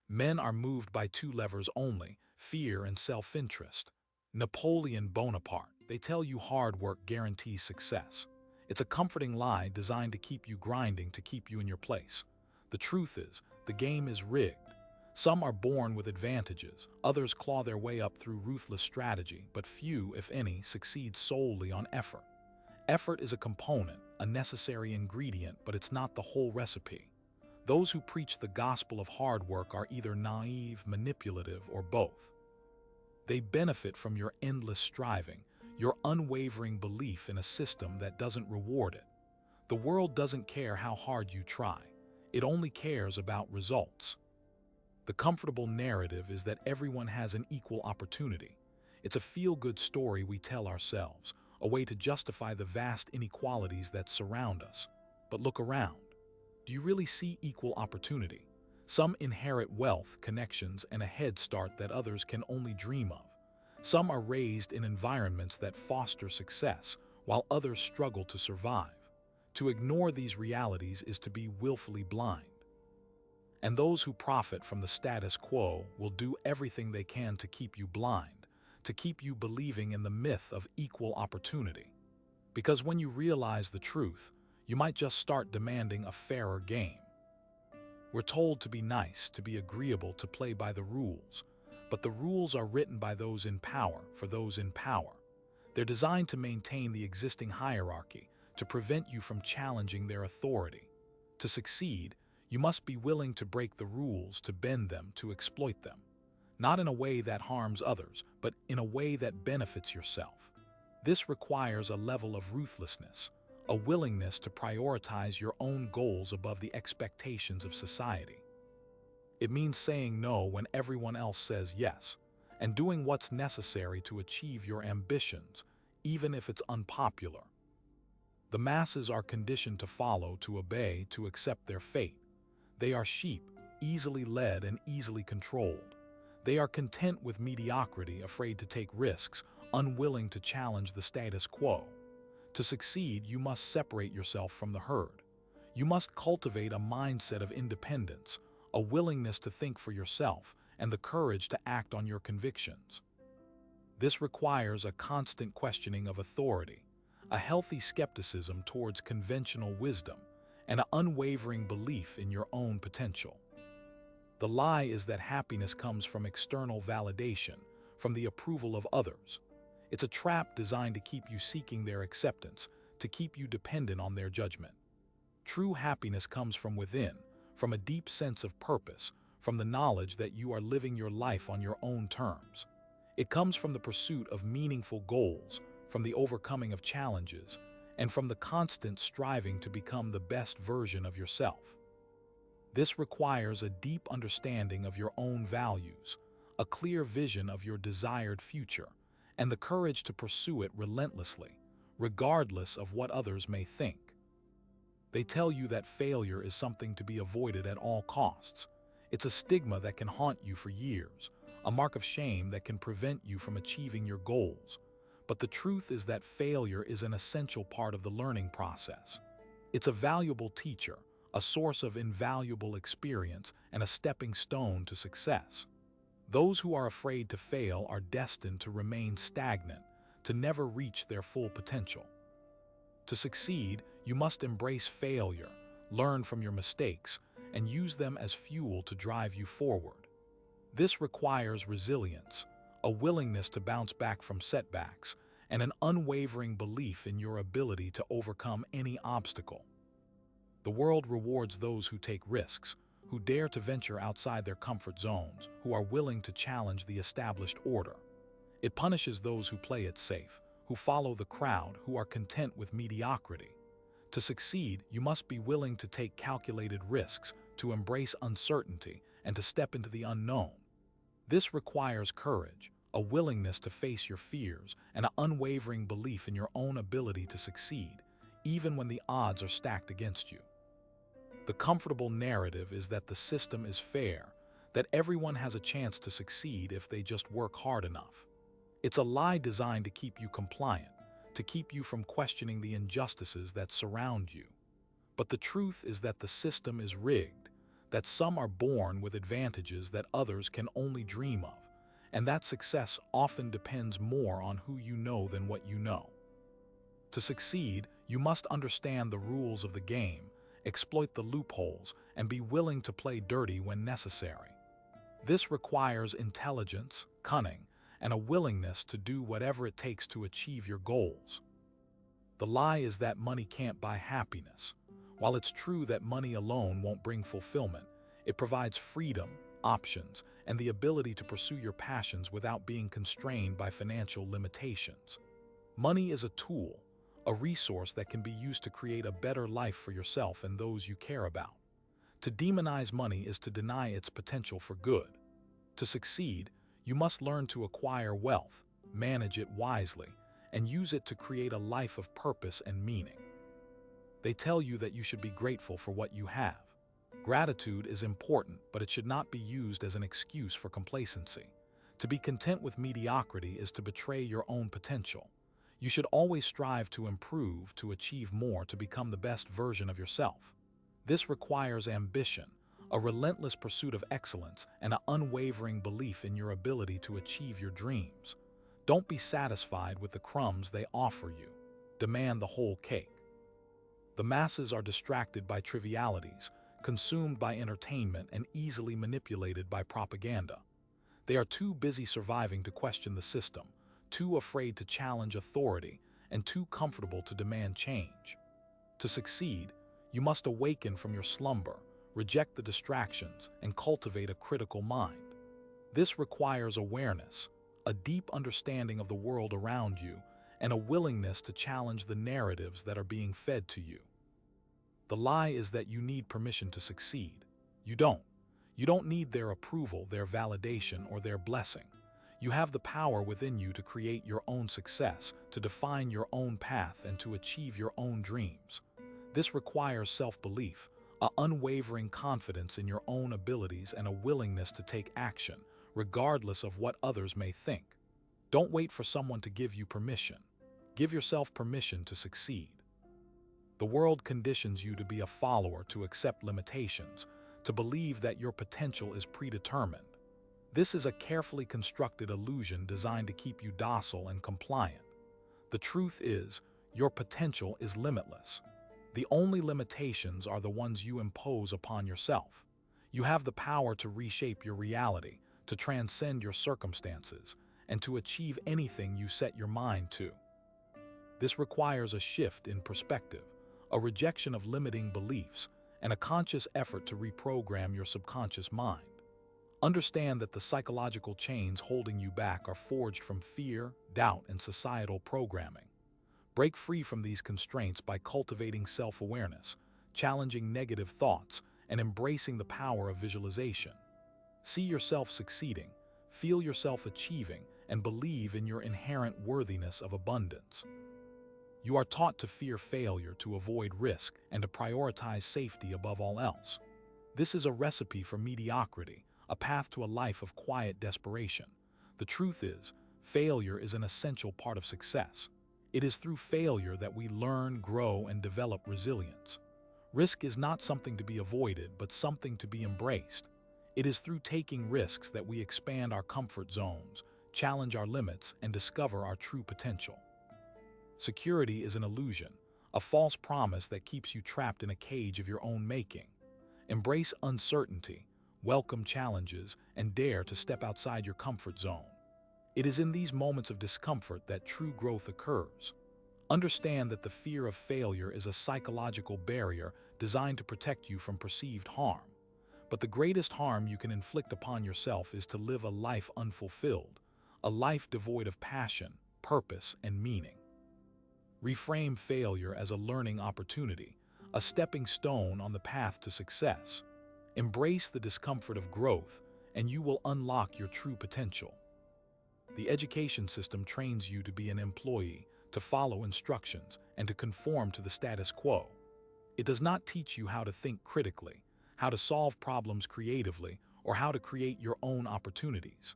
Men are moved by two levers only, fear and self-interest. Napoleon Bonaparte, they tell you hard work guarantees success. It's a comforting lie designed to keep you grinding, to keep you in your place. The truth is, the game is rigged. Some are born with advantages, others claw their way up through ruthless strategy, but few, if any, succeed solely on effort. Effort is a component, a necessary ingredient, but it's not the whole recipe. Those who preach the gospel of hard work are either naive, manipulative, or both. They benefit from your endless striving, your unwavering belief in a system that doesn't reward it. The world doesn't care how hard you try. It only cares about results. The comfortable narrative is that everyone has an equal opportunity. It's a feel-good story we tell ourselves, a way to justify the vast inequalities that surround us. But look around. Do you really see equal opportunity? Some inherit wealth, connections, and a head start that others can only dream of. Some are raised in environments that foster success, while others struggle to survive. To ignore these realities is to be willfully blind. And those who profit from the status quo will do everything they can to keep you blind, to keep you believing in the myth of equal opportunity. Because when you realize the truth, you might just start demanding a fairer game. We're told to be nice, to be agreeable, to play by the rules. But the rules are written by those in power, for those in power. They're designed to maintain the existing hierarchy, to prevent you from challenging their authority. To succeed, you must be willing to break the rules, to bend them, to exploit them. Not in a way that harms others, but in a way that benefits yourself. This requires a level of ruthlessness, a willingness to prioritize your own goals above the expectations of society. It means saying no when everyone else says yes, and doing what's necessary to achieve your ambitions, even if it's unpopular. The masses are conditioned to follow, to obey, to accept their fate. They are sheep, easily led and easily controlled. They are content with mediocrity, afraid to take risks, unwilling to challenge the status quo. To succeed, you must separate yourself from the herd. You must cultivate a mindset of independence, a willingness to think for yourself, and the courage to act on your convictions. This requires a constant questioning of authority, a healthy skepticism towards conventional wisdom, and an unwavering belief in your own potential. The lie is that happiness comes from external validation, from the approval of others. It's a trap designed to keep you seeking their acceptance, to keep you dependent on their judgment. True happiness comes from within, from a deep sense of purpose, from the knowledge that you are living your life on your own terms. It comes from the pursuit of meaningful goals, from the overcoming of challenges, and from the constant striving to become the best version of yourself. This requires a deep understanding of your own values, a clear vision of your desired future, and the courage to pursue it relentlessly, regardless of what others may think. They tell you that failure is something to be avoided at all costs. It's a stigma that can haunt you for years, a mark of shame that can prevent you from achieving your goals. But the truth is that failure is an essential part of the learning process. It's a valuable teacher, a source of invaluable experience, and a stepping stone to success. Those who are afraid to fail are destined to remain stagnant, to never reach their full potential. To succeed, you must embrace failure, learn from your mistakes, and use them as fuel to drive you forward. This requires resilience, a willingness to bounce back from setbacks, and an unwavering belief in your ability to overcome any obstacle. The world rewards those who take risks, who dare to venture outside their comfort zones, who are willing to challenge the established order. It punishes those who play it safe, who follow the crowd, who are content with mediocrity. To succeed, you must be willing to take calculated risks, to embrace uncertainty, and to step into the unknown. This requires courage, a willingness to face your fears, and an unwavering belief in your own ability to succeed, even when the odds are stacked against you. The comfortable narrative is that the system is fair, that everyone has a chance to succeed if they just work hard enough. It's a lie designed to keep you compliant, to keep you from questioning the injustices that surround you. But the truth is that the system is rigged. that some are born with advantages that others can only dream of, and that success often depends more on who you know than what you know. To succeed, you must understand the rules of the game, exploit the loopholes, and be willing to play dirty when necessary. This requires intelligence, cunning, and a willingness to do whatever it takes to achieve your goals. The lie is that money can't buy happiness. While it's true that money alone won't bring fulfillment, it provides freedom, options, and the ability to pursue your passions without being constrained by financial limitations. Money is a tool, a resource that can be used to create a better life for yourself and those you care about. To demonize money is to deny its potential for good. To succeed, you must learn to acquire wealth, manage it wisely, and use it to create a life of purpose and meaning. They tell you that you should be grateful for what you have. Gratitude is important, but it should not be used as an excuse for complacency. To be content with mediocrity is to betray your own potential. You should always strive to improve, to achieve more, to become the best version of yourself. This requires ambition, a relentless pursuit of excellence, and an unwavering belief in your ability to achieve your dreams. Don't be satisfied with the crumbs they offer you. Demand the whole cake. The masses are distracted by trivialities, consumed by entertainment, and easily manipulated by propaganda. They are too busy surviving to question the system, too afraid to challenge authority, and too comfortable to demand change. To succeed, you must awaken from your slumber, reject the distractions, and cultivate a critical mind. This requires awareness, a deep understanding of the world around you, and a willingness to challenge the narratives that are being fed to you. The lie is that you need permission to succeed. You don't. You don't need their approval, their validation, or their blessing. You have the power within you to create your own success, to define your own path, and to achieve your own dreams. This requires self-belief, an unwavering confidence in your own abilities, and a willingness to take action, regardless of what others may think. Don't wait for someone to give you permission. Give yourself permission to succeed. The world conditions you to be a follower, to accept limitations, to believe that your potential is predetermined. This is a carefully constructed illusion designed to keep you docile and compliant. The truth is, your potential is limitless. The only limitations are the ones you impose upon yourself. You have the power to reshape your reality, to transcend your circumstances, and to achieve anything you set your mind to. This requires a shift in perspective, a rejection of limiting beliefs, and a conscious effort to reprogram your subconscious mind. Understand that the psychological chains holding you back are forged from fear, doubt, and societal programming. Break free from these constraints by cultivating self-awareness, challenging negative thoughts, and embracing the power of visualization. See yourself succeeding, feel yourself achieving, and believe in your inherent worthiness of abundance. You are taught to fear failure, to avoid risk, and to prioritize safety above all else. This is a recipe for mediocrity, a path to a life of quiet desperation. The truth is, failure is an essential part of success. It is through failure that we learn, grow, and develop resilience. Risk is not something to be avoided, but something to be embraced. It is through taking risks that we expand our comfort zones, challenge our limits, and discover our true potential. Security is an illusion, a false promise that keeps you trapped in a cage of your own making. Embrace uncertainty, welcome challenges, and dare to step outside your comfort zone. It is in these moments of discomfort that true growth occurs. Understand that the fear of failure is a psychological barrier designed to protect you from perceived harm. But the greatest harm you can inflict upon yourself is to live a life unfulfilled, a life devoid of passion, purpose, and meaning. Reframe failure as a learning opportunity, a stepping stone on the path to success. Embrace the discomfort of growth, and you will unlock your true potential. The education system trains you to be an employee, to follow instructions, and to conform to the status quo. It does not teach you how to think critically, how to solve problems creatively, or how to create your own opportunities.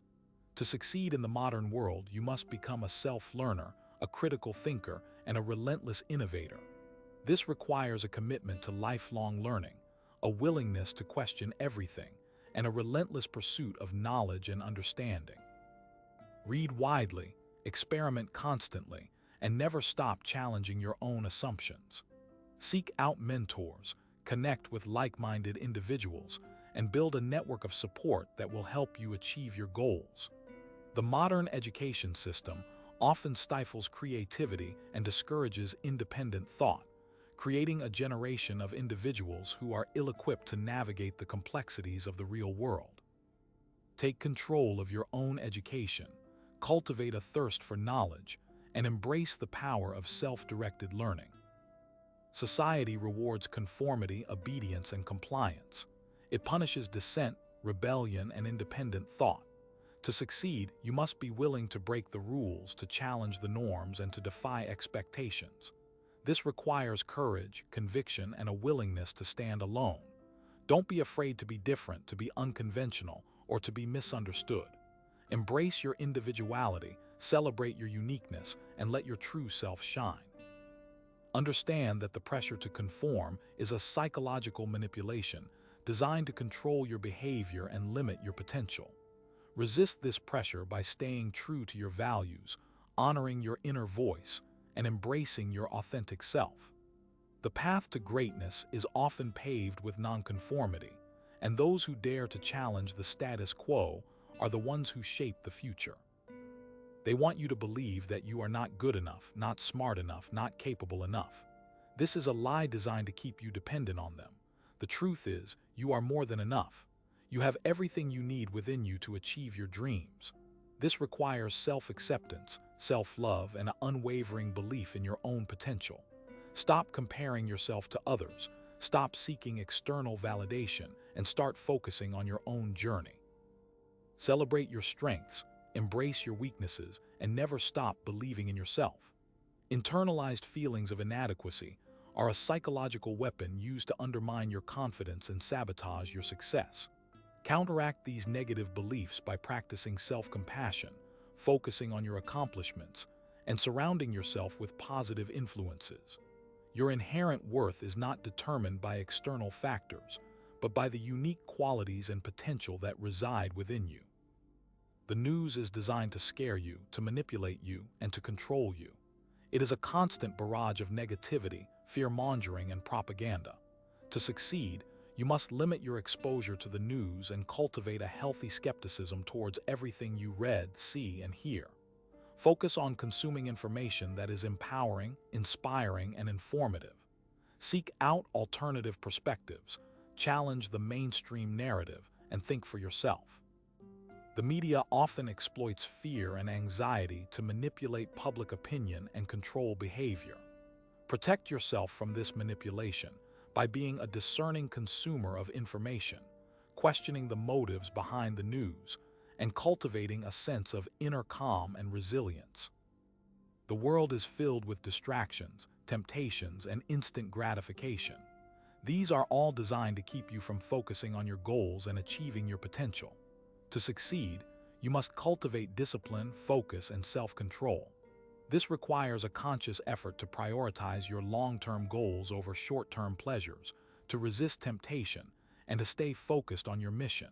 To succeed in the modern world, you must become a self-learner, a critical thinker, and a relentless innovator. This requires a commitment to lifelong learning, a willingness to question everything, and a relentless pursuit of knowledge and understanding. Read widely, experiment constantly, and never stop challenging your own assumptions. Seek out mentors, connect with like-minded individuals, and build a network of support that will help you achieve your goals. The modern education system often stifles creativity and discourages independent thought, creating a generation of individuals who are ill-equipped to navigate the complexities of the real world. Take control of your own education, cultivate a thirst for knowledge, and embrace the power of self-directed learning. Society rewards conformity, obedience, and compliance. It punishes dissent, rebellion, and independent thought. To succeed, you must be willing to break the rules, to challenge the norms, and to defy expectations. This requires courage, conviction, and a willingness to stand alone. Don't be afraid to be different, to be unconventional, or to be misunderstood. Embrace your individuality, celebrate your uniqueness, and let your true self shine. Understand that the pressure to conform is a psychological manipulation designed to control your behavior and limit your potential. Resist this pressure by staying true to your values, honoring your inner voice, and embracing your authentic self. The path to greatness is often paved with nonconformity, and those who dare to challenge the status quo are the ones who shape the future. They want you to believe that you are not good enough, not smart enough, not capable enough. This is a lie designed to keep you dependent on them. The truth is, you are more than enough. You have everything you need within you to achieve your dreams. This requires self-acceptance, self-love, and an unwavering belief in your own potential. Stop comparing yourself to others, stop seeking external validation, and start focusing on your own journey. Celebrate your strengths, embrace your weaknesses, and never stop believing in yourself. Internalized feelings of inadequacy are a psychological weapon used to undermine your confidence and sabotage your success. Counteract these negative beliefs by practicing self-compassion, focusing on your accomplishments, and surrounding yourself with positive influences. Your inherent worth is not determined by external factors, but by the unique qualities and potential that reside within you. The news is designed to scare you, to manipulate you, and to control you. It is a constant barrage of negativity, fear-mongering, and propaganda. To succeed, you must limit your exposure to the news and cultivate a healthy skepticism towards everything you read, see, and hear. Focus on consuming information that is empowering, inspiring, and informative. Seek out alternative perspectives, challenge the mainstream narrative, and think for yourself. The media often exploits fear and anxiety to manipulate public opinion and control behavior. Protect yourself from this manipulation by being a discerning consumer of information, questioning the motives behind the news, and cultivating a sense of inner calm and resilience. The world is filled with distractions, temptations, and instant gratification. These are all designed to keep you from focusing on your goals and achieving your potential. To succeed, you must cultivate discipline, focus, and self-control. This requires a conscious effort to prioritize your long-term goals over short-term pleasures, to resist temptation, and to stay focused on your mission.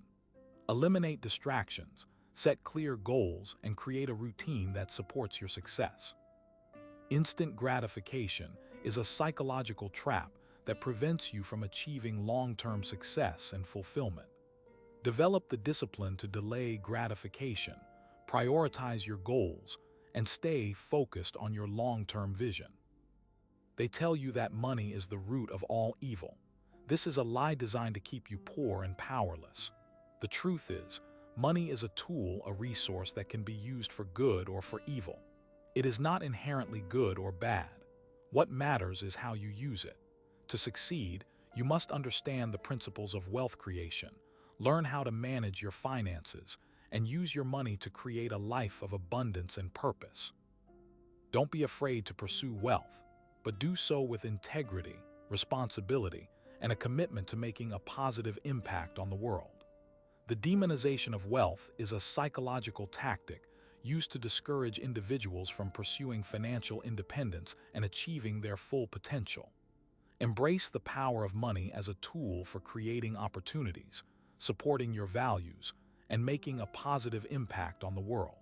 Eliminate distractions, set clear goals, and create a routine that supports your success. Instant gratification is a psychological trap that prevents you from achieving long-term success and fulfillment. Develop the discipline to delay gratification, prioritize your goals, and stay focused on your long-term vision. They tell you that money is the root of all evil. This is a lie designed to keep you poor and powerless. The truth is, money is a tool, a resource that can be used for good or for evil. It is not inherently good or bad. What matters is how you use it. To succeed, you must understand the principles of wealth creation, learn how to manage your finances, and use your money to create a life of abundance and purpose. Don't be afraid to pursue wealth, but do so with integrity, responsibility, and a commitment to making a positive impact on the world. The demonization of wealth is a psychological tactic used to discourage individuals from pursuing financial independence and achieving their full potential. Embrace the power of money as a tool for creating opportunities, supporting your values, and making a positive impact on the world.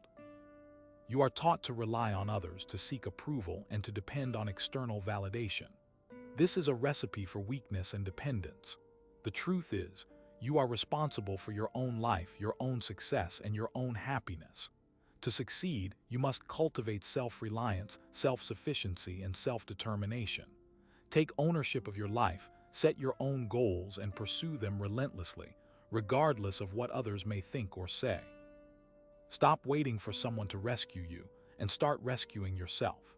You are taught to rely on others, to seek approval, and to depend on external validation. This is a recipe for weakness and dependence. The truth is, you are responsible for your own life, your own success, and your own happiness. To succeed, you must cultivate self-reliance, self-sufficiency, and self-determination. Take ownership of your life, set your own goals, and pursue them relentlessly, regardless of what others may think or say. Stop waiting for someone to rescue you and start rescuing yourself.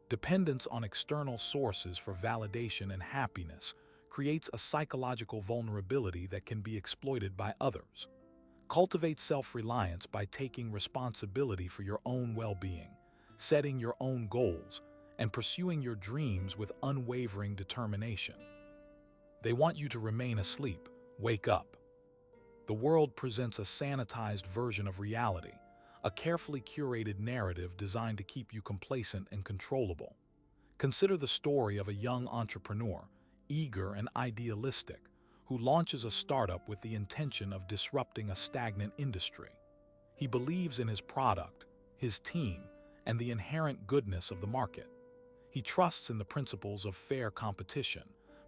Dependence on external sources for validation and happiness creates a psychological vulnerability that can be exploited by others. Cultivate self-reliance by taking responsibility for your own well-being, setting your own goals, and pursuing your dreams with unwavering determination. They want you to remain asleep. Wake up. The world presents a sanitized version of reality, a carefully curated narrative designed to keep you complacent and controllable. Consider the story of a young entrepreneur, eager and idealistic, who launches a startup with the intention of disrupting a stagnant industry. He believes in his product, his team, and the inherent goodness of the market. He trusts in the principles of fair competition,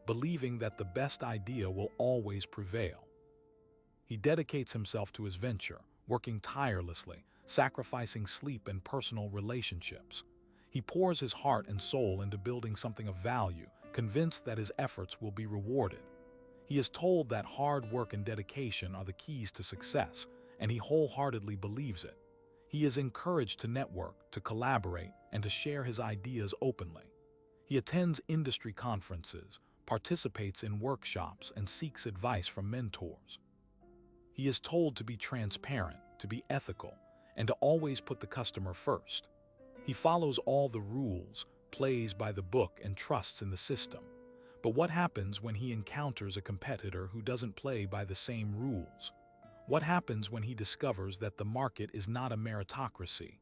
believing that the best idea will always prevail. He dedicates himself to his venture, working tirelessly, sacrificing sleep and personal relationships. He pours his heart and soul into building something of value, convinced that his efforts will be rewarded. He is told that hard work and dedication are the keys to success, and he wholeheartedly believes it. He is encouraged to network, to collaborate, and to share his ideas openly. He attends industry conferences, participates in workshops, and seeks advice from mentors. He is told to be transparent, to be ethical, and to always put the customer first. He follows all the rules, plays by the book, and trusts in the system. But what happens when he encounters a competitor who doesn't play by the same rules? What happens when he discovers that the market is not a meritocracy,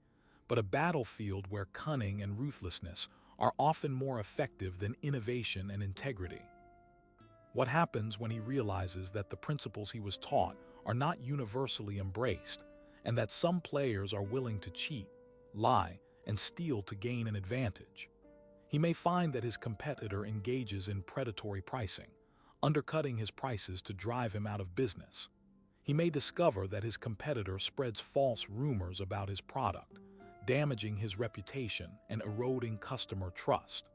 but a battlefield where cunning and ruthlessness are often more effective than innovation and integrity? What happens when he realizes that the principles he was taught are not universally embraced, and that some players are willing to cheat, lie, and steal to gain an advantage? He may find that his competitor engages in predatory pricing, undercutting his prices to drive him out of business. He may discover that his competitor spreads false rumors about his product, damaging his reputation and eroding customer trust.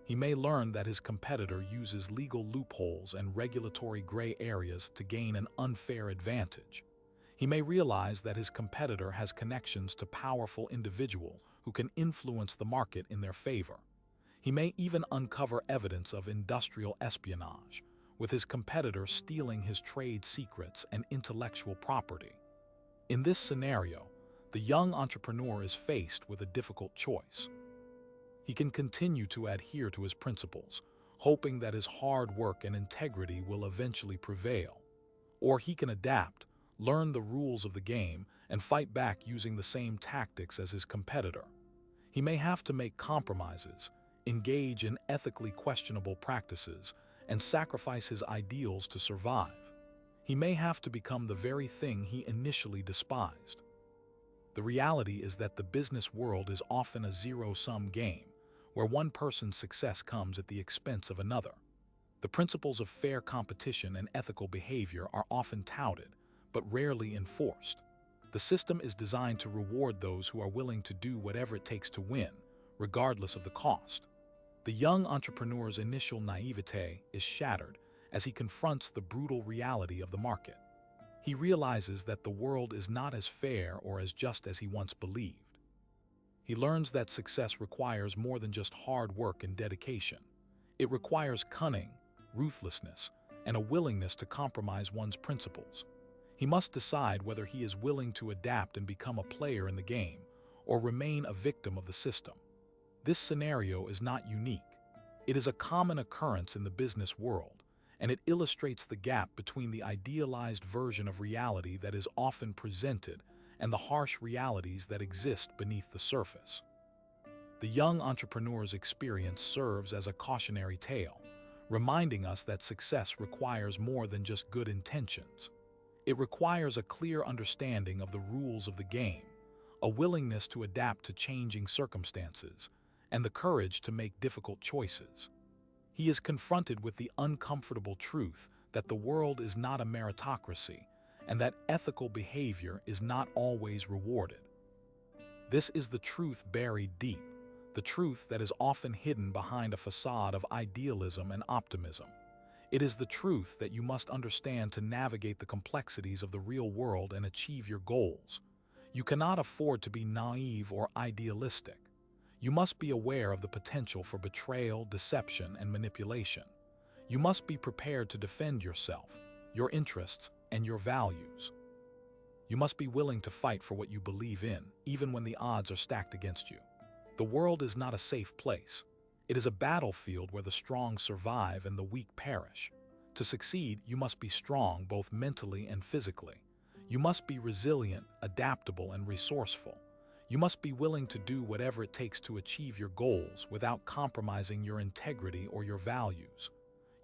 He may learn that his competitor uses legal loopholes and regulatory gray areas to gain an unfair advantage. He may realize that his competitor has connections to powerful individuals who can influence the market in their favor. He may even uncover evidence of industrial espionage, with his competitor stealing his trade secrets and intellectual property. In this scenario, the young entrepreneur is faced with a difficult choice. He can continue to adhere to his principles, hoping that his hard work and integrity will eventually prevail. Or he can adapt, learn the rules of the game, and fight back using the same tactics as his competitor. He may have to make compromises, engage in ethically questionable practices, and sacrifice his ideals to survive. He may have to become the very thing he initially despised. The reality is that the business world is often a zero-sum game, where one person's success comes at the expense of another. The principles of fair competition and ethical behavior are often touted, but rarely enforced. The system is designed to reward those who are willing to do whatever it takes to win, regardless of the cost. The young entrepreneur's initial naivete is shattered as he confronts the brutal reality of the market. He realizes that the world is not as fair or as just as he once believed. He learns that success requires more than just hard work and dedication. It requires cunning, ruthlessness, and a willingness to compromise one's principles. He must decide whether he is willing to adapt and become a player in the game, or remain a victim of the system. This scenario is not unique. It is a common occurrence in the business world, and it illustrates the gap between the idealized version of reality that is often presented and the harsh realities that exist beneath the surface. The young entrepreneur's experience serves as a cautionary tale, reminding us that success requires more than just good intentions. It requires a clear understanding of the rules of the game, a willingness to adapt to changing circumstances, and the courage to make difficult choices. He is confronted with the uncomfortable truth that the world is not a meritocracy and that ethical behavior is not always rewarded. This is the truth buried deep, the truth that is often hidden behind a facade of idealism and optimism. It is the truth that you must understand to navigate the complexities of the real world and achieve your goals. You cannot afford to be naive or idealistic. You must be aware of the potential for betrayal, deception, and manipulation. You must be prepared to defend yourself, your interests, and your values. You must be willing to fight for what you believe in, even when the odds are stacked against you. The world is not a safe place. It is a battlefield where the strong survive and the weak perish. To succeed, you must be strong both mentally and physically. You must be resilient, adaptable, and resourceful. You must be willing to do whatever it takes to achieve your goals without compromising your integrity or your values.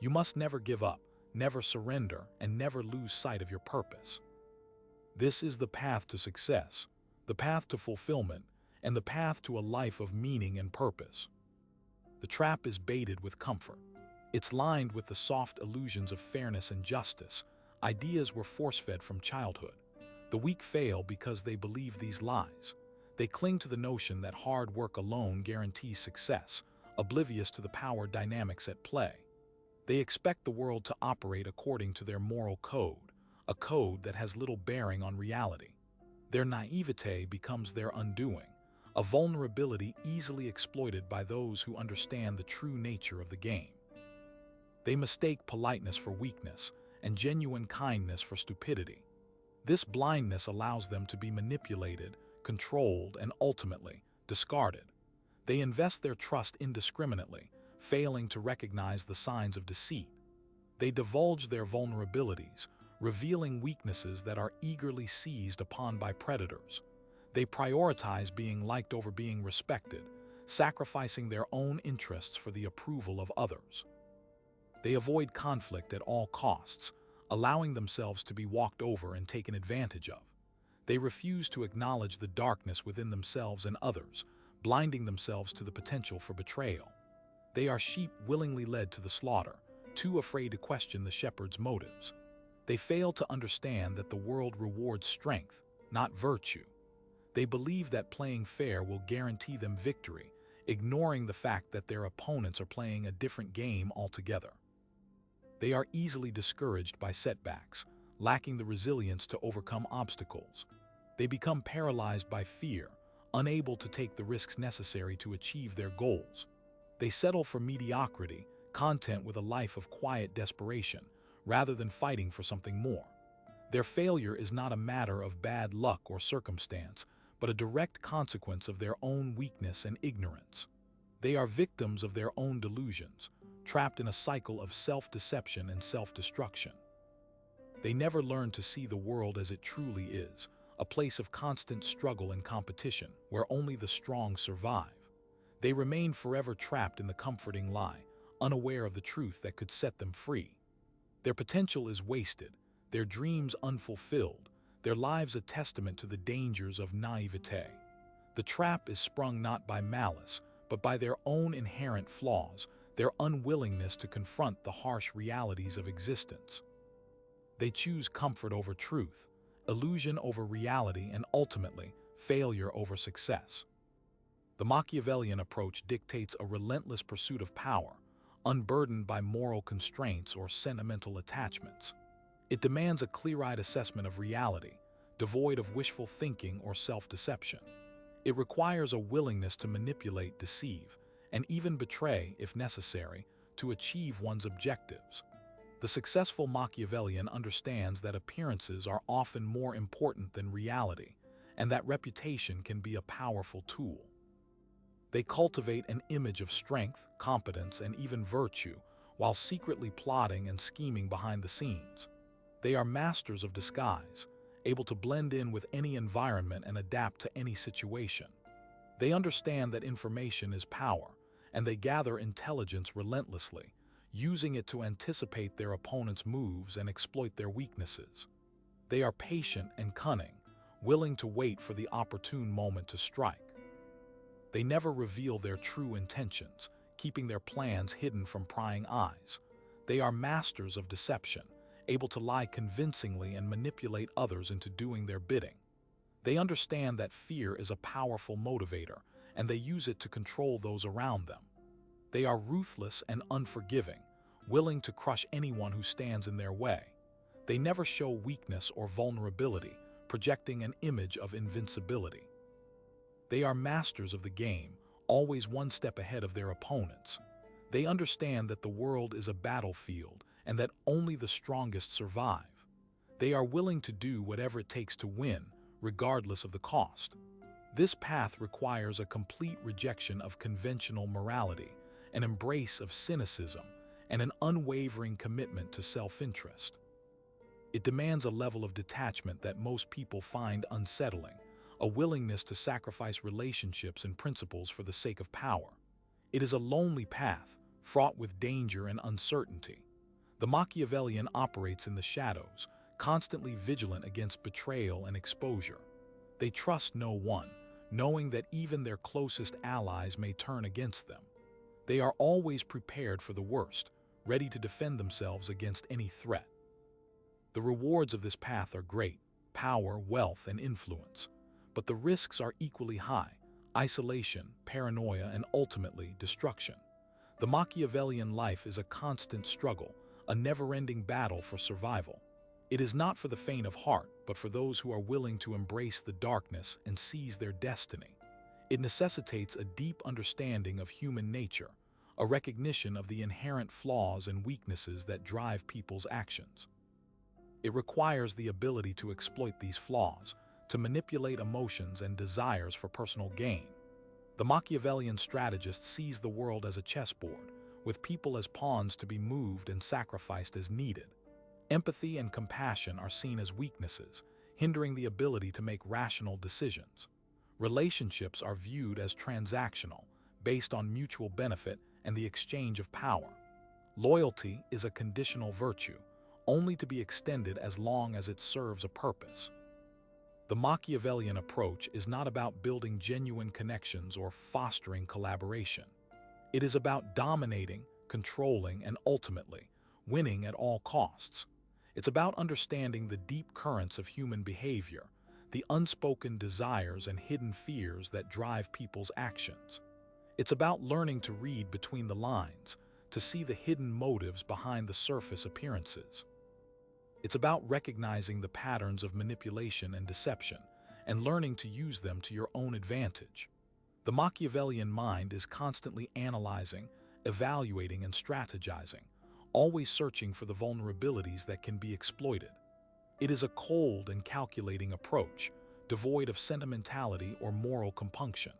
You must never give up, never surrender, and never lose sight of your purpose. This is the path to success, the path to fulfillment, and the path to a life of meaning and purpose. The trap is baited with comfort. It's lined with the soft illusions of fairness and justice, ideas we're force-fed from childhood. The weak fail because they believe these lies. They cling to the notion that hard work alone guarantees success, oblivious to the power dynamics at play. They expect the world to operate according to their moral code, a code that has little bearing on reality. Their naivete becomes their undoing, a vulnerability easily exploited by those who understand the true nature of the game. They mistake politeness for weakness and genuine kindness for stupidity. This blindness allows them to be manipulated, controlled, and ultimately discarded. They invest their trust indiscriminately, failing to recognize the signs of deceit. They divulge their vulnerabilities, revealing weaknesses that are eagerly seized upon by predators. They prioritize being liked over being respected, sacrificing their own interests for the approval of others. They avoid conflict at all costs, allowing themselves to be walked over and taken advantage of. They refuse to acknowledge the darkness within themselves and others, blinding themselves to the potential for betrayal. They are sheep willingly led to the slaughter, too afraid to question the shepherd's motives. They fail to understand that the world rewards strength, not virtue. They believe that playing fair will guarantee them victory, ignoring the fact that their opponents are playing a different game altogether. They are easily discouraged by setbacks, lacking the resilience to overcome obstacles. They become paralyzed by fear, unable to take the risks necessary to achieve their goals. They settle for mediocrity, content with a life of quiet desperation, rather than fighting for something more. Their failure is not a matter of bad luck or circumstance, but a direct consequence of their own weakness and ignorance. They are victims of their own delusions, trapped in a cycle of self-deception and self-destruction. They never learn to see the world as it truly is, a place of constant struggle and competition, where only the strong survive. They remain forever trapped in the comforting lie, unaware of the truth that could set them free. Their potential is wasted, their dreams unfulfilled, their lives a testament to the dangers of naivete. The trap is sprung not by malice, but by their own inherent flaws, their unwillingness to confront the harsh realities of existence. They choose comfort over truth, illusion over reality, and ultimately, failure over success. The Machiavellian approach dictates a relentless pursuit of power, unburdened by moral constraints or sentimental attachments. It demands a clear-eyed assessment of reality, devoid of wishful thinking or self-deception. It requires a willingness to manipulate, deceive, and even betray, if necessary, to achieve one's objectives. The successful Machiavellian understands that appearances are often more important than reality, and that reputation can be a powerful tool. They cultivate an image of strength, competence, and even virtue, while secretly plotting and scheming behind the scenes. They are masters of disguise, able to blend in with any environment and adapt to any situation. They understand that information is power, and they gather intelligence relentlessly, using it to anticipate their opponent's moves and exploit their weaknesses. They are patient and cunning, willing to wait for the opportune moment to strike. They never reveal their true intentions, keeping their plans hidden from prying eyes. They are masters of deception, able to lie convincingly and manipulate others into doing their bidding. They understand that fear is a powerful motivator, and they use it to control those around them. They are ruthless and unforgiving, willing to crush anyone who stands in their way. They never show weakness or vulnerability, projecting an image of invincibility. They are masters of the game, always one step ahead of their opponents. They understand that the world is a battlefield and that only the strongest survive. They are willing to do whatever it takes to win, regardless of the cost. This path requires a complete rejection of conventional morality, an embrace of cynicism, and an unwavering commitment to self-interest. It demands a level of detachment that most people find unsettling, a willingness to sacrifice relationships and principles for the sake of power. It is a lonely path, fraught with danger and uncertainty. The Machiavellian operates in the shadows, constantly vigilant against betrayal and exposure. They trust no one, knowing that even their closest allies may turn against them. They are always prepared for the worst, ready to defend themselves against any threat. The rewards of this path are great: power, wealth, and influence. But the risks are equally high: isolation, paranoia, and ultimately destruction. The Machiavellian life is a constant struggle, a never-ending battle for survival. It is not for the faint of heart, but for those who are willing to embrace the darkness and seize their destiny. It necessitates a deep understanding of human nature, a recognition of the inherent flaws and weaknesses that drive people's actions. It requires the ability to exploit these flaws, to manipulate emotions and desires for personal gain. The Machiavellian strategist sees the world as a chessboard, with people as pawns to be moved and sacrificed as needed. Empathy and compassion are seen as weaknesses, hindering the ability to make rational decisions. Relationships are viewed as transactional, based on mutual benefit and the exchange of power. Loyalty is a conditional virtue, only to be extended as long as it serves a purpose. The Machiavellian approach is not about building genuine connections or fostering collaboration. It is about dominating, controlling, and ultimately winning at all costs. It's about understanding the deep currents of human behavior, the unspoken desires and hidden fears that drive people's actions. It's about learning to read between the lines, to see the hidden motives behind the surface appearances. It's about recognizing the patterns of manipulation and deception and learning to use them to your own advantage. The Machiavellian mind is constantly analyzing, evaluating, and strategizing, always searching for the vulnerabilities that can be exploited. It is a cold and calculating approach, devoid of sentimentality or moral compunction.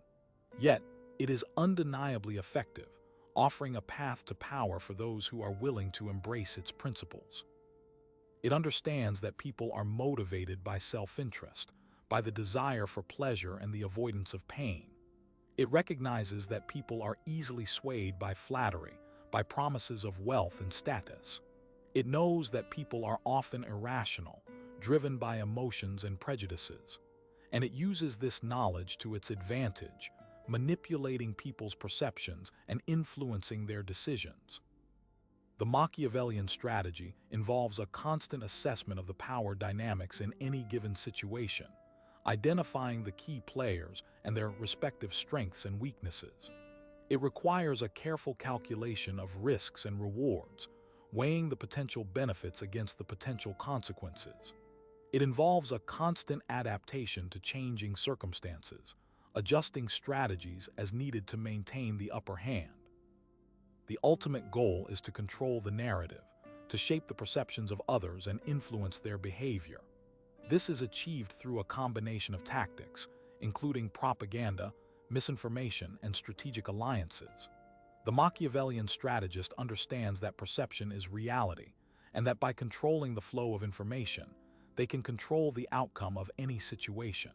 Yet, it is undeniably effective, offering a path to power for those who are willing to embrace its principles. It understands that people are motivated by self-interest, by the desire for pleasure and the avoidance of pain. It recognizes that people are easily swayed by flattery, by promises of wealth and status. It knows that people are often irrational, driven by emotions and prejudices. And it uses this knowledge to its advantage, manipulating people's perceptions and influencing their decisions. The Machiavellian strategy involves a constant assessment of the power dynamics in any given situation, identifying the key players and their respective strengths and weaknesses. It requires a careful calculation of risks and rewards, weighing the potential benefits against the potential consequences. It involves a constant adaptation to changing circumstances, adjusting strategies as needed to maintain the upper hand. The ultimate goal is to control the narrative, to shape the perceptions of others and influence their behavior. This is achieved through a combination of tactics, including propaganda, misinformation, and strategic alliances. The Machiavellian strategist understands that perception is reality, and that by controlling the flow of information, they can control the outcome of any situation.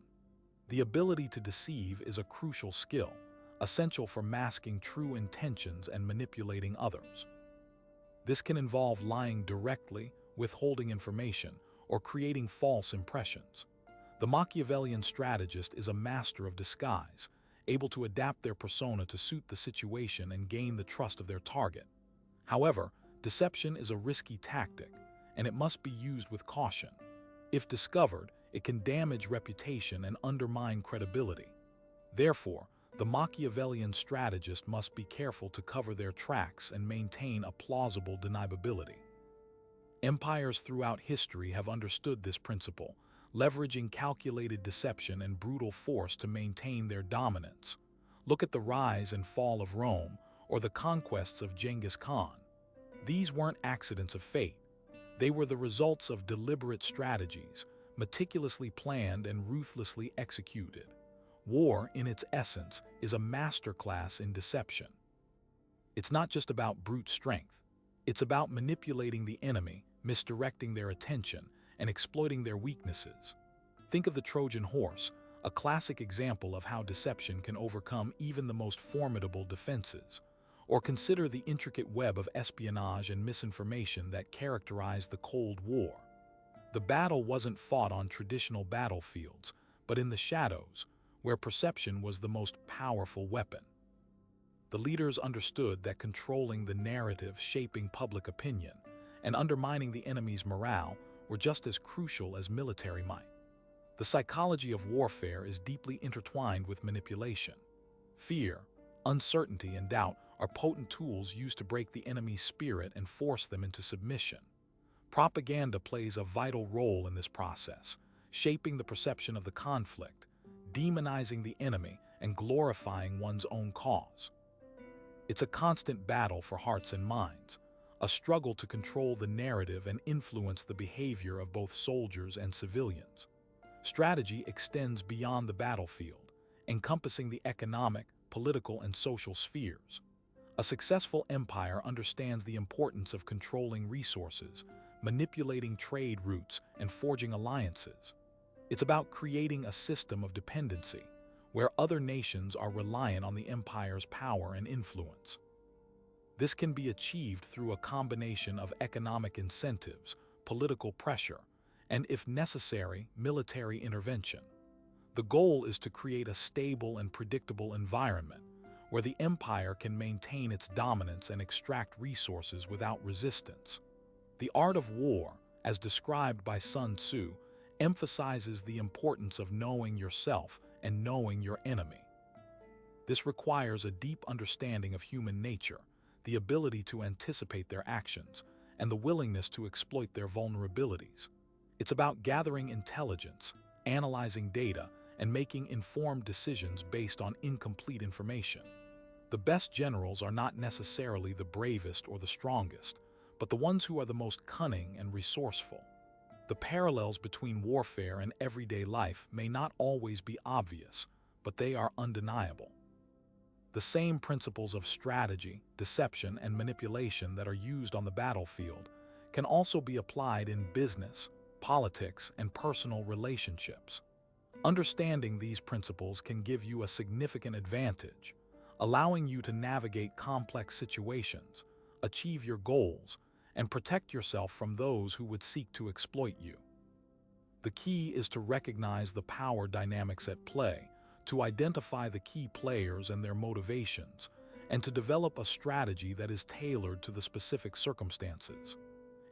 The ability to deceive is a crucial skill, essential for masking true intentions and manipulating others. This can involve lying directly, withholding information, or creating false impressions. The Machiavellian strategist is a master of disguise, able to adapt their persona to suit the situation and gain the trust of their target. However, deception is a risky tactic, and it must be used with caution. If discovered, it can damage reputation and undermine credibility. Therefore, the Machiavellian strategist must be careful to cover their tracks and maintain a plausible deniability. Empires throughout history have understood this principle, leveraging calculated deception and brutal force to maintain their dominance. Look at the rise and fall of Rome or the conquests of Genghis Khan. These weren't accidents of fate. They were the results of deliberate strategies, meticulously planned and ruthlessly executed. War, in its essence, is a masterclass in deception. It's not just about brute strength. It's about manipulating the enemy, misdirecting their attention, and exploiting their weaknesses. Think of the Trojan horse, a classic example of how deception can overcome even the most formidable defenses. Or consider the intricate web of espionage and misinformation that characterized the Cold War. The battle wasn't fought on traditional battlefields, but in the shadows, where perception was the most powerful weapon. The leaders understood that controlling the narrative, shaping public opinion, and undermining the enemy's morale were just as crucial as military might. The psychology of warfare is deeply intertwined with manipulation. Fear, uncertainty, and doubt are potent tools used to break the enemy's spirit and force them into submission. Propaganda plays a vital role in this process, shaping the perception of the conflict, demonizing the enemy, and glorifying one's own cause. It's a constant battle for hearts and minds, a struggle to control the narrative and influence the behavior of both soldiers and civilians. Strategy extends beyond the battlefield, encompassing the economic, political, and social spheres. A successful empire understands the importance of controlling resources, manipulating trade routes, and forging alliances. It's about creating a system of dependency, where other nations are reliant on the empire's power and influence. This can be achieved through a combination of economic incentives, political pressure, and, if necessary, military intervention. The goal is to create a stable and predictable environment where the empire can maintain its dominance and extract resources without resistance. The art of war, as described by Sun Tzu, emphasizes the importance of knowing yourself and knowing your enemy. This requires a deep understanding of human nature, the ability to anticipate their actions, and the willingness to exploit their vulnerabilities. It's about gathering intelligence, analyzing data, and making informed decisions based on incomplete information. The best generals are not necessarily the bravest or the strongest, but the ones who are the most cunning and resourceful. The parallels between warfare and everyday life may not always be obvious, but they are undeniable. The same principles of strategy, deception, and manipulation that are used on the battlefield can also be applied in business, politics, and personal relationships. Understanding these principles can give you a significant advantage, allowing you to navigate complex situations, achieve your goals, and protect yourself from those who would seek to exploit you. The key is to recognize the power dynamics at play, to identify the key players and their motivations, and to develop a strategy that is tailored to the specific circumstances.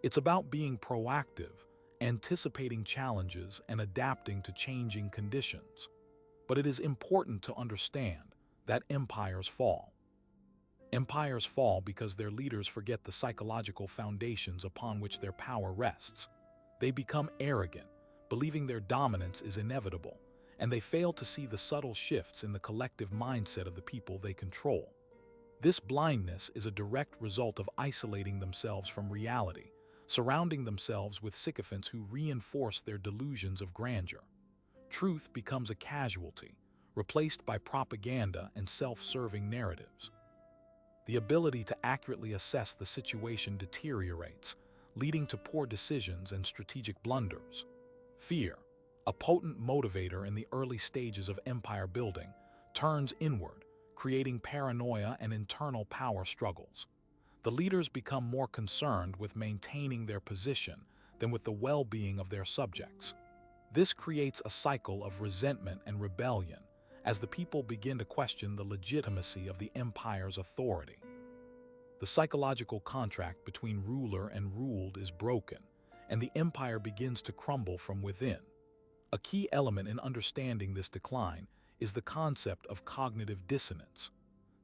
It's about being proactive, anticipating challenges, and adapting to changing conditions. But it is important to understand that empires fall. Empires fall because their leaders forget the psychological foundations upon which their power rests. They become arrogant, believing their dominance is inevitable, and they fail to see the subtle shifts in the collective mindset of the people they control. This blindness is a direct result of isolating themselves from reality, surrounding themselves with sycophants who reinforce their delusions of grandeur. Truth becomes a casualty, replaced by propaganda and self-serving narratives. The ability to accurately assess the situation deteriorates, leading to poor decisions and strategic blunders. Fear, a potent motivator in the early stages of empire building, turns inward, creating paranoia and internal power struggles. The leaders become more concerned with maintaining their position than with the well-being of their subjects. This creates a cycle of resentment and rebellion as the people begin to question the legitimacy of the empire's authority. The psychological contract between ruler and ruled is broken, and the empire begins to crumble from within. A key element in understanding this decline is the concept of cognitive dissonance.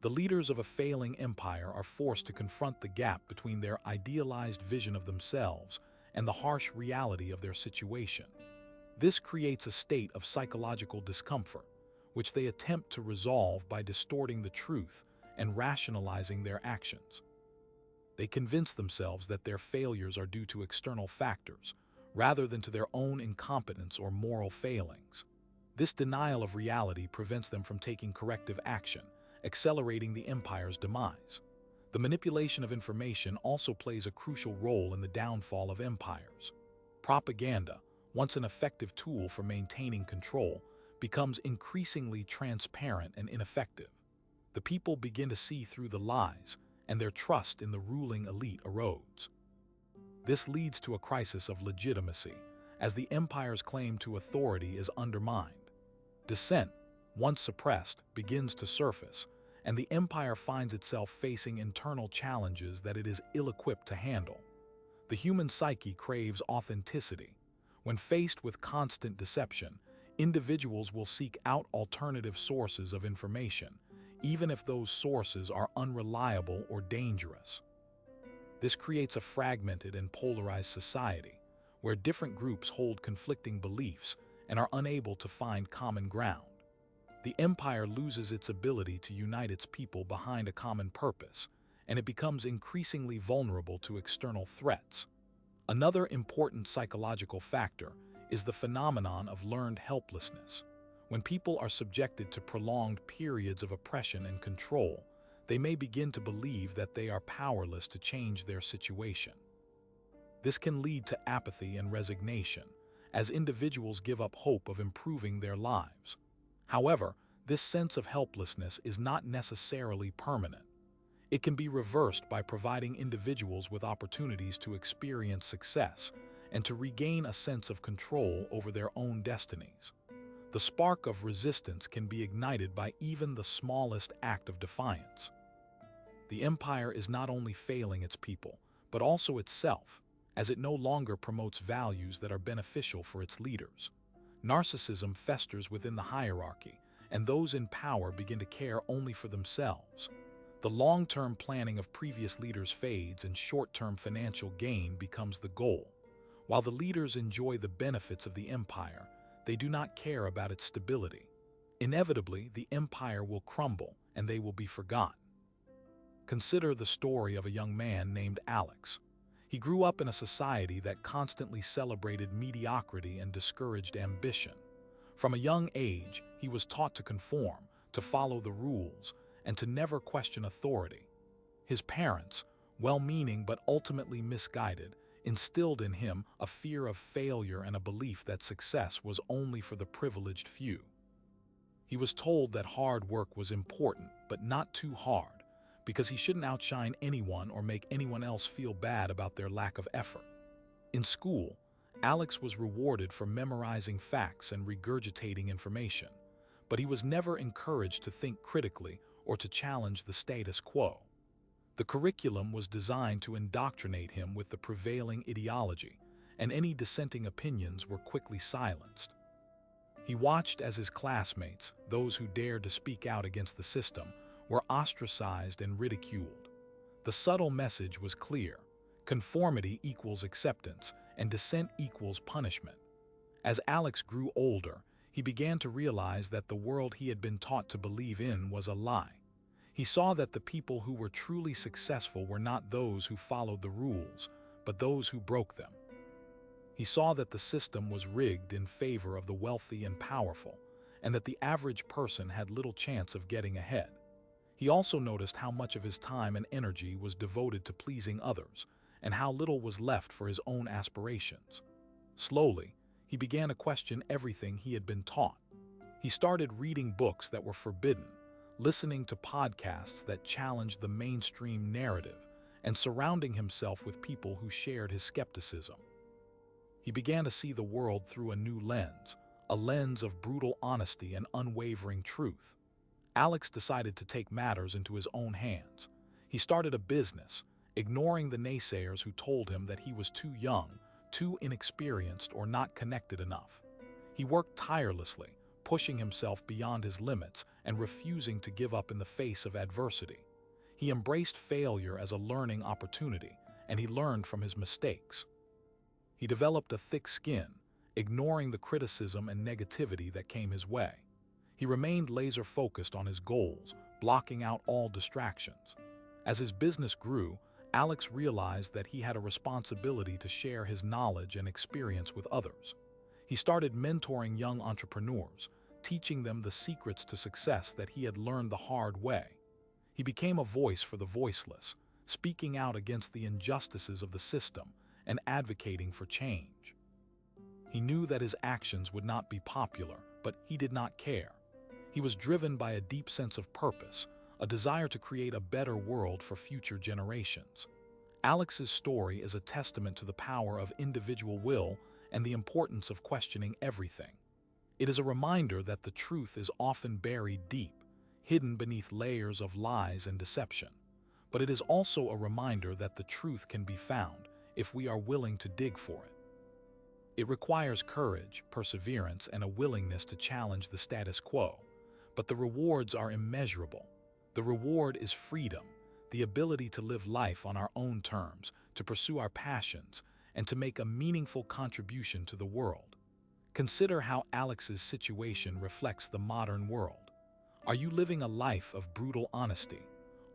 The leaders of a failing empire are forced to confront the gap between their idealized vision of themselves and the harsh reality of their situation. This creates a state of psychological discomfort, which they attempt to resolve by distorting the truth and rationalizing their actions. They convince themselves that their failures are due to external factors, rather than to their own incompetence or moral failings. This denial of reality prevents them from taking corrective action, accelerating the empire's demise. The manipulation of information also plays a crucial role in the downfall of empires. Propaganda, once an effective tool for maintaining control, becomes increasingly transparent and ineffective. The people begin to see through the lies, and their trust in the ruling elite erodes. This leads to a crisis of legitimacy, as the empire's claim to authority is undermined. Dissent, once suppressed, begins to surface, and the empire finds itself facing internal challenges that it is ill-equipped to handle. The human psyche craves authenticity. When faced with constant deception, individuals will seek out alternative sources of information, even if those sources are unreliable or dangerous. This creates a fragmented and polarized society, where different groups hold conflicting beliefs and are unable to find common ground. The empire loses its ability to unite its people behind a common purpose, and it becomes increasingly vulnerable to external threats. Another important psychological factor is the phenomenon of learned helplessness. When people are subjected to prolonged periods of oppression and control, they may begin to believe that they are powerless to change their situation. This can lead to apathy and resignation, as individuals give up hope of improving their lives. However, this sense of helplessness is not necessarily permanent. It can be reversed by providing individuals with opportunities to experience success and to regain a sense of control over their own destinies. The spark of resistance can be ignited by even the smallest act of defiance. The empire is not only failing its people, but also itself, as it no longer promotes values that are beneficial for its leaders. Narcissism festers within the hierarchy, and those in power begin to care only for themselves. The long-term planning of previous leaders fades and short-term financial gain becomes the goal. While the leaders enjoy the benefits of the empire, they do not care about its stability. Inevitably, the empire will crumble and they will be forgotten. Consider the story of a young man named Alex. He grew up in a society that constantly celebrated mediocrity and discouraged ambition. From a young age, he was taught to conform, to follow the rules, and to never question authority. His parents, well-meaning but ultimately misguided, instilled in him a fear of failure and a belief that success was only for the privileged few. He was told that hard work was important, but not too hard, because he shouldn't outshine anyone or make anyone else feel bad about their lack of effort. In school, Alex was rewarded for memorizing facts and regurgitating information, but he was never encouraged to think critically or to challenge the status quo. The curriculum was designed to indoctrinate him with the prevailing ideology, and any dissenting opinions were quickly silenced. He watched as his classmates, those who dared to speak out against the system, were ostracized and ridiculed. The subtle message was clear: conformity equals acceptance, and dissent equals punishment. As Alex grew older, he began to realize that the world he had been taught to believe in was a lie. He saw that the people who were truly successful were not those who followed the rules, but those who broke them. He saw that the system was rigged in favor of the wealthy and powerful, and that the average person had little chance of getting ahead. He also noticed how much of his time and energy was devoted to pleasing others, and how little was left for his own aspirations. Slowly, he began to question everything he had been taught. He started reading books that were forbidden, listening to podcasts that challenged the mainstream narrative, and surrounding himself with people who shared his skepticism. He began to see the world through a new lens, a lens of brutal honesty and unwavering truth. Alex decided to take matters into his own hands. He started a business, ignoring the naysayers who told him that he was too young, too inexperienced, or not connected enough. He worked tirelessly, pushing himself beyond his limits and refusing to give up in the face of adversity. He embraced failure as a learning opportunity, and he learned from his mistakes. He developed a thick skin, ignoring the criticism and negativity that came his way. He remained laser-focused on his goals, blocking out all distractions. As his business grew, Alex realized that he had a responsibility to share his knowledge and experience with others. He started mentoring young entrepreneurs, teaching them the secrets to success that he had learned the hard way. He became a voice for the voiceless, speaking out against the injustices of the system and advocating for change. He knew that his actions would not be popular, but he did not care. He was driven by a deep sense of purpose, a desire to create a better world for future generations. Alex's story is a testament to the power of individual will and the importance of questioning everything. It is a reminder that the truth is often buried deep, hidden beneath layers of lies and deception. But it is also a reminder that the truth can be found if we are willing to dig for it. It requires courage, perseverance, and a willingness to challenge the status quo. But the rewards are immeasurable. The reward is freedom, the ability to live life on our own terms, to pursue our passions, and to make a meaningful contribution to the world. Consider how Alex's situation reflects the modern world. Are you living a life of brutal honesty,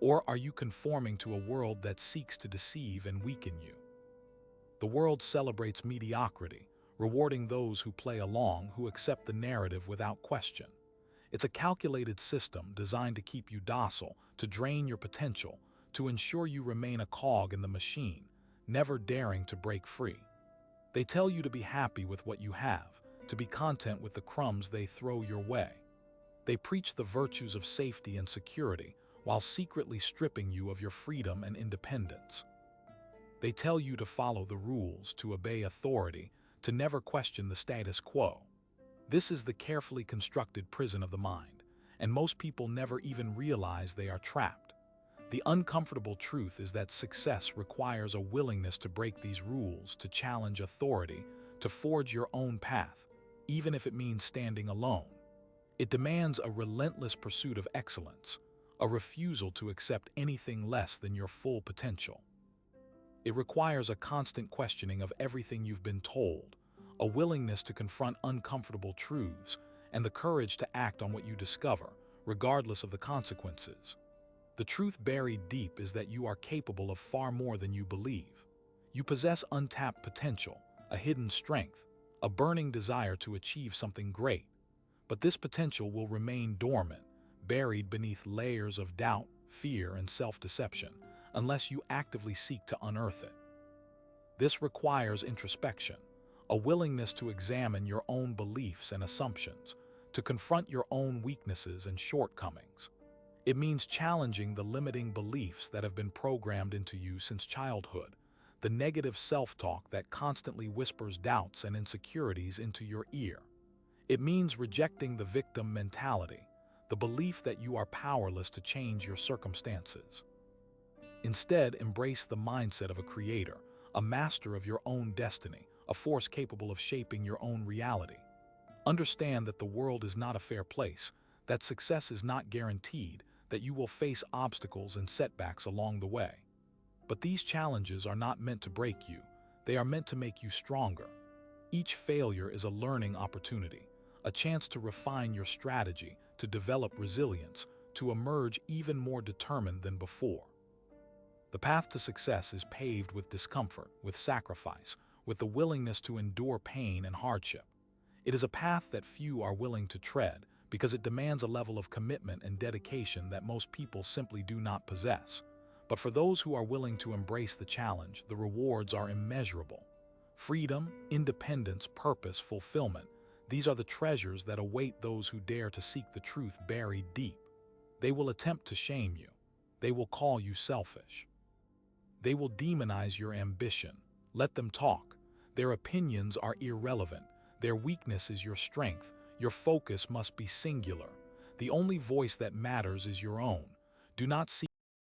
or are you conforming to a world that seeks to deceive and weaken you? The world celebrates mediocrity, rewarding those who play along, who accept the narrative without question. It's a calculated system designed to keep you docile, to drain your potential, to ensure you remain a cog in the machine, never daring to break free. They tell you to be happy with what you have, to be content with the crumbs they throw your way. They preach the virtues of safety and security while secretly stripping you of your freedom and independence. They tell you to follow the rules, to obey authority, to never question the status quo. This is the carefully constructed prison of the mind, and most people never even realize they are trapped. The uncomfortable truth is that success requires a willingness to break these rules, to challenge authority, to forge your own path, even if it means standing alone. It demands a relentless pursuit of excellence, a refusal to accept anything less than your full potential. It requires a constant questioning of everything you've been told, a willingness to confront uncomfortable truths, and the courage to act on what you discover, regardless of the consequences. The truth buried deep is that you are capable of far more than you believe. You possess untapped potential, a hidden strength, a burning desire to achieve something great. But this potential will remain dormant, buried beneath layers of doubt, fear, and self-deception, unless you actively seek to unearth it. This requires introspection, a willingness to examine your own beliefs and assumptions, to confront your own weaknesses and shortcomings. It means challenging the limiting beliefs that have been programmed into you since childhood, the negative self-talk that constantly whispers doubts and insecurities into your ear. It means rejecting the victim mentality, the belief that you are powerless to change your circumstances. Instead, embrace the mindset of a creator, a master of your own destiny, a force capable of shaping your own reality. Understand that the world is not a fair place, that success is not guaranteed, that you will face obstacles and setbacks along the way. But these challenges are not meant to break you, they are meant to make you stronger. Each failure is a learning opportunity, a chance to refine your strategy, to develop resilience, to emerge even more determined than before. The path to success is paved with discomfort, with sacrifice, with the willingness to endure pain and hardship. It is a path that few are willing to tread because it demands a level of commitment and dedication that most people simply do not possess. But for those who are willing to embrace the challenge, the rewards are immeasurable. Freedom, independence, purpose, fulfillment, these are the treasures that await those who dare to seek the truth buried deep. They will attempt to shame you. They will call you selfish. They will demonize your ambition. Let them talk. Their opinions are irrelevant. Their weakness is your strength. Your focus must be singular. The only voice that matters is your own. Do not seek